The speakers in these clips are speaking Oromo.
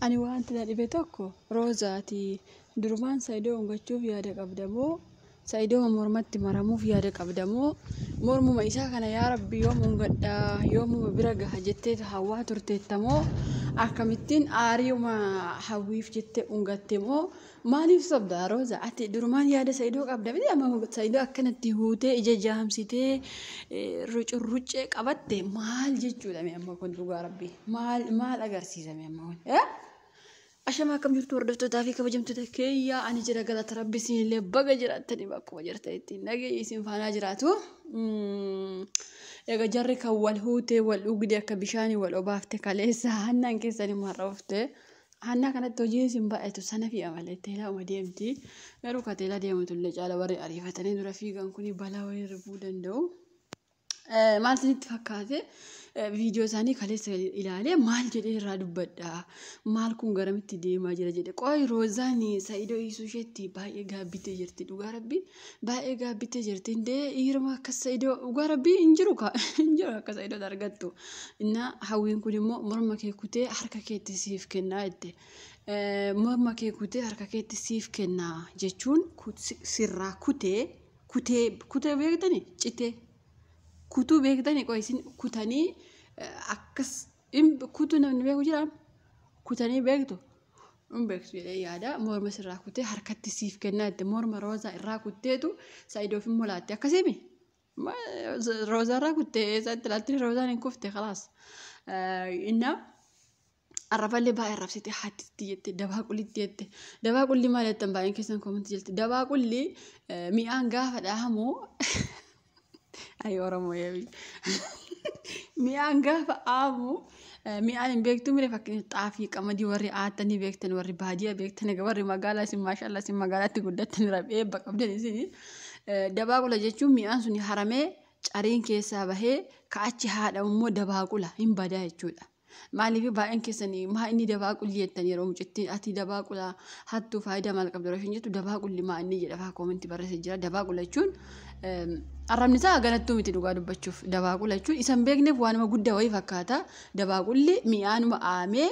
ani wanti na dhibe tokko roozaati durumaan saayidoo ungachuuf yaada qabdamoo saayidoo mormatti maramuuf yaada qabdamoo mormuma isaa kana yaa rabbi yoom ungadhaa yoomuma bira gaha jettee hawwaa turteettamoo akkamittiin aariuma hawwiif jettee ungattemoo maaliif sobdaa rooza ati durumaan yaada saayidoo qabda miti amma saayidoo akkanatti huutee ija jaamsitee rucurruccee qabatte maal jechuudha amma kun dhugaa rabbi maal agarsiisame amma kun ashama kam jirtu hordoftoota fi kabajamtoota keeyyaa ani jira galata rabbi siinillee baga jiraatanii bakkuma jirtanitti nagee isin faanaa jiraatu egaa jarri kan wal huutee wal dhugde akka bishaanii wal obaafte kaleessa hannaan keessanii marroofte hanna kanatti hojii isin baay'atu sana fi amalee teelaa uma deemti garuu ka teelaa deemutullee caala warri ariifatanii dura fiigan kuni balaa wayii ribuu danda'u maal isinitti fakkaate viidiyoo isaanii kaleessa ilaalee maal jedhee irraa dubbadha maal kun garamitti deemaa jira jedhe qoy roozaan saayidoo hiisuu isheetti baay'ee gaabbitee jirti dhugaa rabbi baay'ee gaabbitee jirti indee hirma akka saayidoo dhugaa rabbi hin jiru akka saayidoo argattu inna hawwiin kun immoo morma kee kutee harka keetti siif kennaa jette morma kee kutee harka keetti siif kennaa jechuun sirraa kutee beektanii citee kutuu beektanii qoy isin kutanii akkas kutuu namni beeku jira kutanii beektu beektu jedhee yaada morma sirraa kutee harkatti siif kennaa jette morma roozaa irraa kutteetu saayidoof immoo laatte akkasimi roozaa irraa kuttee eessatti laatte roozaan hin kufte khalaas inna arrafallee baay'ee arrabsite haatitti jette dabaaqulitti jette dabaaqulli maal jettan baay'een keessan koomantii jirti dabaaqulli mi'aan gaafa dhaahamu ay oromoo yabi mi'aan gaafa aamu mi'aan hin beektu mire fakkiin xaafii qamadii warri aatanii beektan warri baadiyaa beektan warri magaalaa isin maashaallah isin magaalaatti guddattan rabee qabdan isin dabaaqula jechuun mi'aan sun haramee cariin keessaa bahee ka'achi haadha immoo dabaaqula hin badaa jechuudha maaliif baay'een keessanii maa inni dabaaqulli jettan yeroo mucittiin ati dabaaqula hattuu faayidaa maal qabda rafin jettu dabaaqulli maa inni jedha koomentii barreessee jira dabaaqula jechuun arrabni isaa ganattuu miti dhugaa dubbachuuf dabaaqula jechuun isan beekneef waanuma guddaa wayii fakkaata dabaaqulli mi'aanuma aamee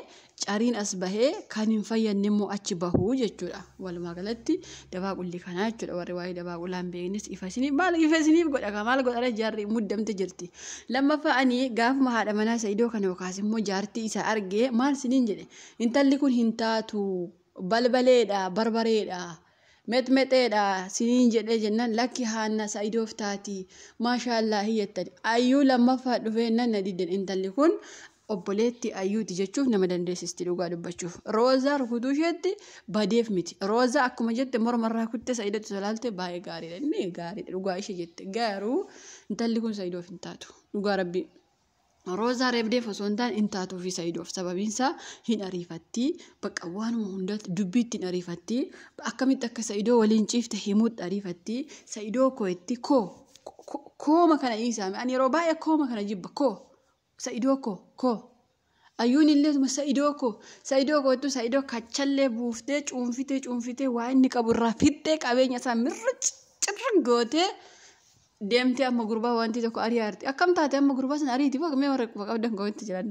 cariin as bahee kan hin fayyadne immoo achi bahuu jechuudha walumaa galatti dabaaqulli kanaa jechuudha warri waa'ee dabaaqulaan beeknes ifa isiniif godha maal godhara jaarri muddamte jirti lammaffaa ani gaafuma haadha manaa saayidoo kana yookaas immoo jaartii isa argee maal siniin jedhe intalli kun hin taatu balbaleedha barbareedha metmeteedha siniin jedhee jennaan lakki haanna saayidoof taati maashaallah hiyyattani ayyuu lammaffaa dhufee nan didden intalli kun obboleetti ayyuuti jechuuf nama dandeessisti dhugaa dubbachuuf roozaa rukutuu isheetti badeef miti roozaa akkuma jette mormarraa kutte saayidootti solaalte baay'ee gaariidha inni gaariidha dhugaa ishee jette garuu intalli kun saayidoof hin taatu dhugaa rabbi roozaa reebdeef osoo hin taane hin taatuu fi saayidoof sababiinsaa hin ariifatti bakka waanuma hundaatti dubbiitti hin ariifatti akkamitti akka saayidoo waliin ciifte himuutti ariifatti saayidoo koo'etti kooma kana dhiisaame ani yeroo baay'ee kooma kana jibba saayidoo koo ayyuun illee saayidoo koo'ettu saayidoo kachallee buuftee cuunfitee waa inni qabu irraa fixxee qabeenya isaa mirri gootee deemtee amma gurbaa wanti tokko ari'aarti akkam taate amma gurbaa sana ari'iti bakka mee warra quba qabdan koo'etti jiran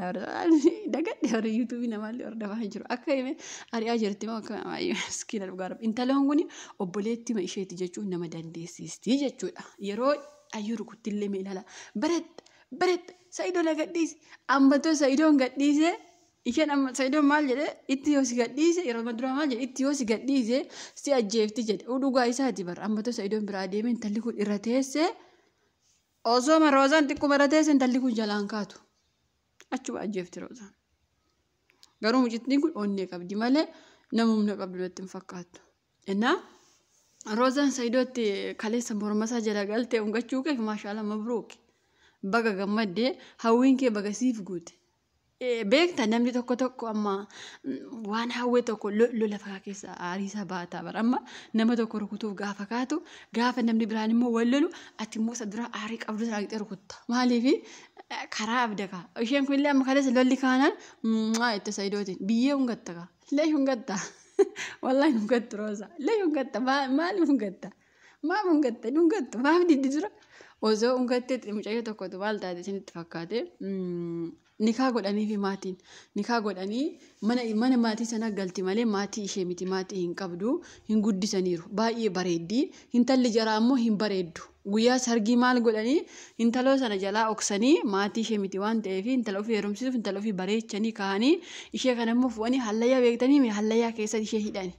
dagadhe warra yuutuubii namaallee hordofaa jiru akka hime ari'aa jirti moo akka miskiina dhugaa rabbi intalaan kun obboleettima isheeti jechuun nama dandeessisti jechuudha yeroo ayyuu rukuttillee mee ilaala bareed saayidoo na gadhiise ammatoo saayidoon gadhiise isheen amma saayidoon maal jedhe itti yoo si gadhiise yeroo maduraa maal jedhe itti yoo si gadhiise si ajjeefti jedhe dhugaa isaati bara ammatoo saayidoon biraa deeme intalli kun irra teesse osoo roozaan xiqquma irra teesse intalli kun jalaan kaatu achuma ajjeefti roozaan garuu mucittiin kun onnee qabdi malee namumna qabdu natti hin fakkaattu innaa roozaan saayidootti kaleessa mormasaa jala galtee ungachuu keef maashaallah mabruuki baga gammaddee hawwiin kee baga siif guute beekta namni tokko amma waan hawwee tokko lola fakaa keessa aariisaa baataa bara amma nama tokko rukutuuf gaafa kaatu gaafa namni biraan immoo wal lolu ati immoo isa dura aarii qabdu raaqxee rukutta maaliif karaa abdakaa isheen kun illee amma kaleessa lolli kaanaan itti saayidootiin biyyee hungatta illee hungatta wallahi hungattu rooza illee hungatta maaliif hungatta maaf diddi dura osoo ungattee mucayyoo tokkotu maal taate isinitti fakkaate nikaa godhanii fi maatiin nikaa godhanii mana maatii sana galti malee maatii ishee miti maatii hin qabdu hin guddisaniiru baay'ee bareeddi intalli jaraa ammoo hin bareeddu guyyaa sargii maal godhanii intaloo sana jalaa oksanii maatii ishee miti waan ta'eef intala ofii heerumsiisuuf intala ofii bareechanii kaa'anii ishee kana immoo fu'anii hallayyaa beektanii hallayyaa keessa ishee hidhani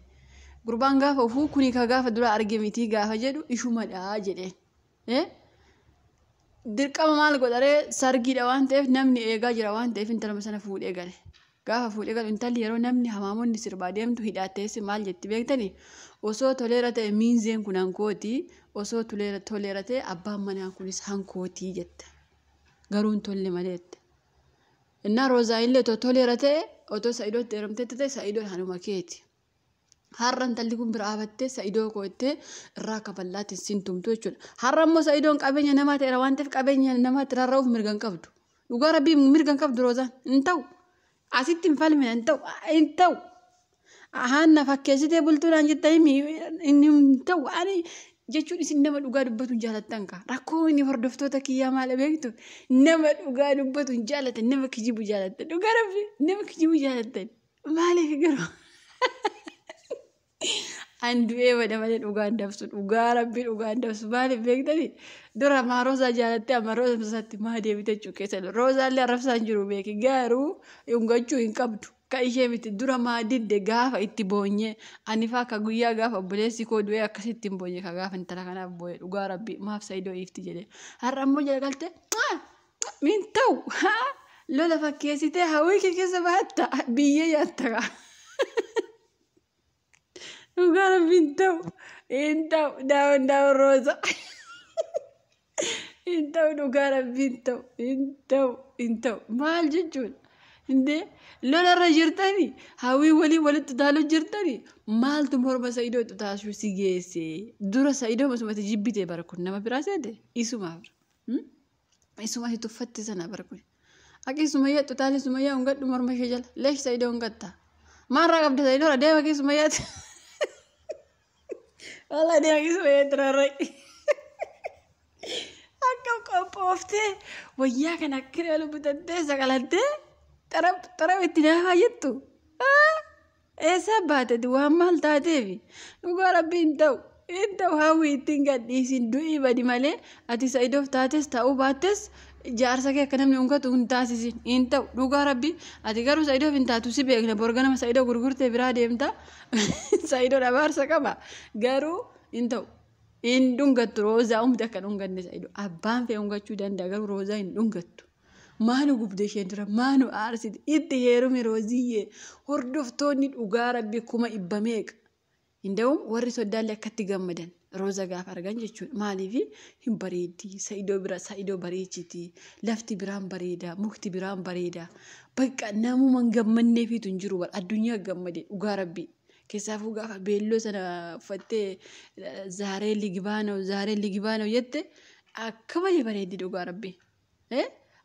gurbaan gaafa ufuu kuni ka gaafa dura arge miti gaafa jedhu ishumadhaa jedheen dirqama maal godharee sargiidha waan ta'eef namni eegaa jira waan ta'eef intalama sana fuudhee gale gaafa fuudhee galu intalli yeroo namni hamaamonni sirbaa deemtu hidhaatteessi maal jetti beektanii osoo toleera ta'e miinzeen kun hankooti osoo toleera ta'e abbaan manaa kunis hankootii jette garuun tolle maleette innaa roozaa illee toleera ta'e otoo sa'idootti heerumteetti ta'e sa'idoon hanuma keeti har'an talli kun bira dhaabattee sa'idoo koottee irraa kabalaatiin sintumtu jechuudha. Har'an immoo sa'idoon qabeenya namaa ta'eera waan ta'eef qabeenya namaatti rarra'uuf mirgan qabdu. Dhugaa rabbii mirgan qabdu roozaan hin ta'u. Asitti hin falmine hin ta'u. Haanna fakkeessitee bultuudhaan jettanii hin ta'u. Ani jechuun isin nama dhugaa dubbatu hin jaalattan kaa. Rakkoo inni hordoftoota kiyyaa maal beektu nama dhugaa dubbatu hin jaalatan nama kijibu jaalatan. Dhugaa rabbii nama kijibu jaalatan. Maaliif garuu? Andu'ee wada malee dhugaan dabsu dhugaa rabbii dhugaan dabsu maaliif beektanii dura maa roozaa jaalattee amma roozatti maa deebite cuqqeessa roozaallee arrabsaan jiru beeki garuu hungachuu hin qabdu ka ishee miti dura maa didde gaafa itti boonyee ani faa ka guyyaa gaafa obboleessi koo du'ee akkasitti hin boonye ka gaafa intala kanaaf booye dhugaa rabbii maaf sa'idoo ifti jedhee har'a ammoo jalagalte min ta'u lola fakkeessitee hawwii keessa baatta biyyee yaatta kaa. Ugara bintau, intau daun roza. Intau ugara bintau, intau. Mal jujur. Inde lola rajirtani. Hawi wali tutalo jirtani. Mal tu morma saido tutashu sigese. Dura saido masumati jibbite barakun nama birasede. Isuma. Isuma itu fatti sana barakun. Aki sumaya tutali sumaya ungat morma shejal. Lesh saido ungatta. Marra kabda saido ada aki sumaya. Allah dia lagi supaya terarai. Aku pofte. Wajah kan akhirnya lu buat desa kalante. Tarap itu dah ayat tu. Esa bata tu amal tadi. Ugara bintau. Intau hawi tinggal di sindu ibadi male. Ati saidof tates tahu bates. Jar sakit kenapa ni ungkat untas sih. Intau ugara bi. Ati garu saidof inta tu sih begna borgana mas saidof gurgurte berada imta. Saido dabar sakaba garu intau indungattu roza umda kan unganne saido abban fe ungachu danda garu roza indungattu maanu gubde shendra maanu arsid itti herumi roziye hordoftonni dhugaa rabbi kuma ibbameeq indawum warri soddalle akkatti gammadan roza gaaf argan jechuun maaliif hin bareedi saido bira saido bareechiti lafti biraan bareeda mukti biraan bareeda bakka namu man gammanne fitu injiru bar addunyaa gammade dhugaa rabbi keessaafuu gaafa beelloo sana uffattee zaaree ligibaanoo jette akka malee bareeddi dhugaa rabbi.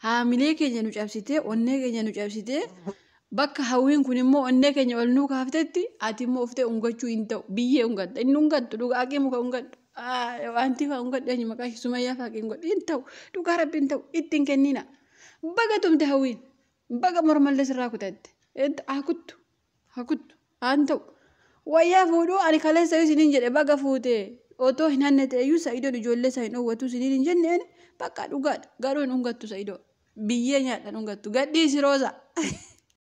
Haamilee keenya nu cabsitee onnee keenya nu cabsitee bakka hawwiin kun immoo onnee keenya ol nuu kaaftetti ati immoo uftee ungachuu hin ta'u biyyee ungatta inni ungattu dhugaa aqee muka ungadhu wanti faa ungadhu eenyu maqaa sumayyaa faa aqee ungadhu hin ta'u dhugaa rabbi hin ta'u ittiin kennina baga tumte hawwiin baga mormallee sirraa kutatte hakuttu haan ta'u. Wayyaa fuudhuu ani kaleessa isiniin jedhe baga fuute otoo hin hannete iyyuu sa'idoon ijoollee isaa hin dhowwatu isiniin hin jenneen bakka dhugaadha garuu hin ungattu sa'idoo biyyee nyaadhaan ungattu gadhiisi rooza.